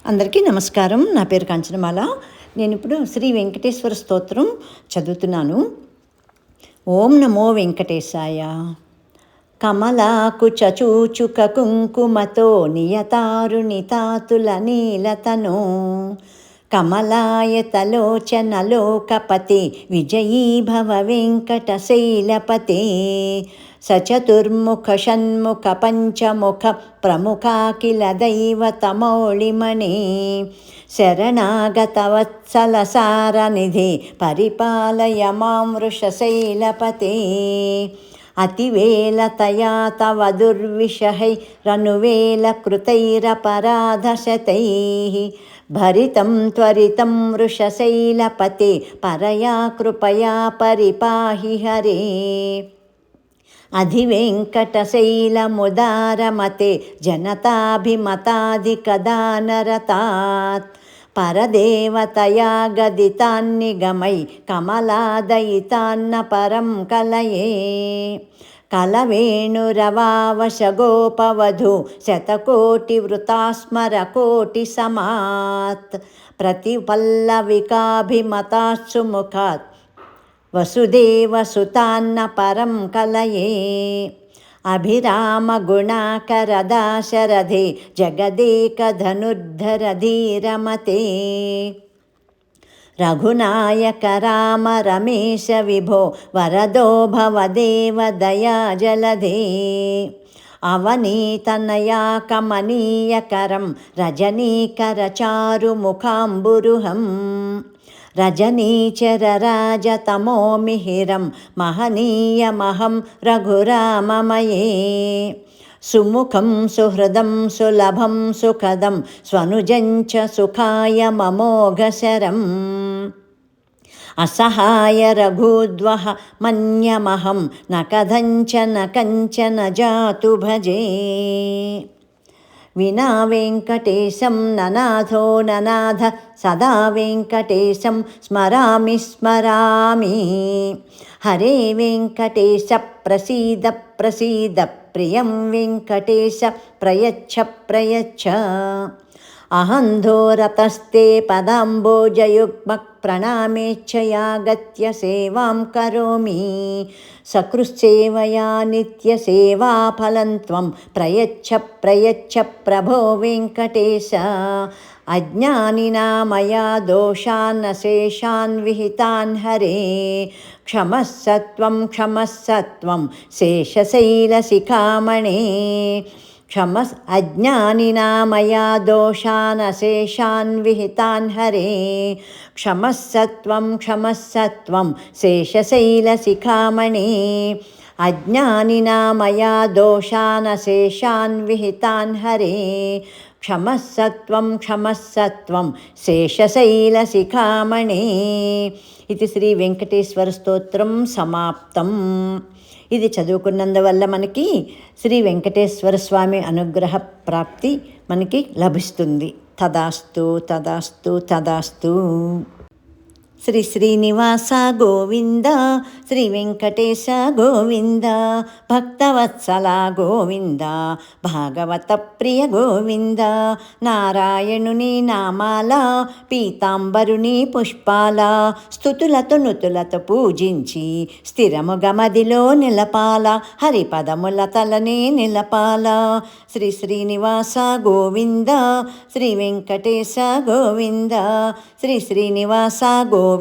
అందరికీ నమస్కారం. నా పేరు కాంచనమాల. నేను ఇప్పుడు శ్రీ వెంకటేశ్వర స్తోత్రం చదువుతున్నాను. ఓం నమో వెంకటేశాయ. కమలాకు చచూచుక కుంకుమతో నియతారుణితాతుల నీలతనో కమలాయతలోచనలోకపతి విజయీ భవ వెంకటశైలపతే సచతుర్ముఖ షణ్ముఖ పంచముఖ ప్రముఖాఖిల దైవతమౌళిమణి శరణాగతవత్సల సారనిధి పరిపాలయ మాం వృషశైలపతే అతివేలతయా తవ దుర్విషహై రనువేల కృతైరపరాధశతైః భరితం త్వరితం వృషశైలపతే పరయా కృపయా పరిపాహి హరే అధివేంకటశైలముదారమతే జనతాభిమతాధికదానరతాత్ పరదేవతయా గదితాన్నిగమై కమలాదయితాన్న పరం కలయే కలవేణురవావశగోపవధూ శతకోటివృతాస్మరకోటిసమాత్ ప్రతిపల్లవికాభిమతాత్సుముఖాత్ వసుదేవసుతాన్న పరం కలయే అభిరామగుణాకరదాశరథే జగదేకధనుర్ధరధీరమతే రఘునాయక రామ రమేశ విభో వరదో భవదేవ దయాజలధే అవనీతనయా కమనీయకరం రజనీకరచారుముఖాంబురుహం రజనీచరరాజతమోమిహిరం మహనీయమహం రఘురామమయే సుముఖం సుహృదం సులభం సుఖదం స్వనుజంచ సుఖాయ మమోఘశరం అసహాయ రఘూద్వహ మన్యమహం న కథంచన కంచన జాతు భజే వినా వెంకటేశం ననాథో ననాథ సదా వెంకటేశం స్మరామి స్మరామి హరే వెంకటేశ ప్రసీద ప్రసీద ప్రియం వెంకటేశ ప్రయచ్ఛ ప్రయచ్ఛ అహంధోరతస్తే పదాంబోజయుగ్మ ప్రణామేచ్ఛయాగత్య సేవాం కరోమి సకృత్సేవయా నిత్యసేవాఫలం త్వం ప్రయచ్ఛ ప్రయచ్ఛ ప్రభో వెంకటేశ అజ్ఞానినా మయా దోషాన్నశేషాన్ విహితాన్ హరే క్షమస్సత్వం క్షమస్సత్వం శేషశైలశిఖామణే అజ్ఞానినా మయా దోషానశేషాన్ విహితాన్ హరే క్షమస్సత్వం క్షమస్సత్వం శేషశైలశిఖామణే అజ్ఞానినా మయా దోషానశేషాన్ విహితాన్ హరే క్షమస్సత్వం క్షమస్సత్వం శేషశైలశిఖామణే. ఇది శ్రీ వెంకటేశ్వర స్తోత్రం సమాప్తం. ఇది చదువుకున్నందువల్ల మనకి శ్రీ వెంకటేశ్వర స్వామి అనుగ్రహ ప్రాప్తి మనకి లభిస్తుంది. తదాస్తు తదాస్తు తదాస్తు. శ్రీ శ్రీనివాస గోవింద, శ్రీ వెంకటేశ గోవింద, భక్తవత్సల గోవింద, భాగవత ప్రియ గోవింద, నారాయణుని నామాల పీతాంబరుని పుష్పాల స్తుతులతో నుతులతో పూజించి స్థిరముగా మదిలో నిలపాల, హరిపదముల తలనే నిలపాల. శ్రీ శ్రీనివాస గోవింద, శ్రీ వెంకటేశ గోవింద, శ్రీ శ్రీనివాస గోవింద.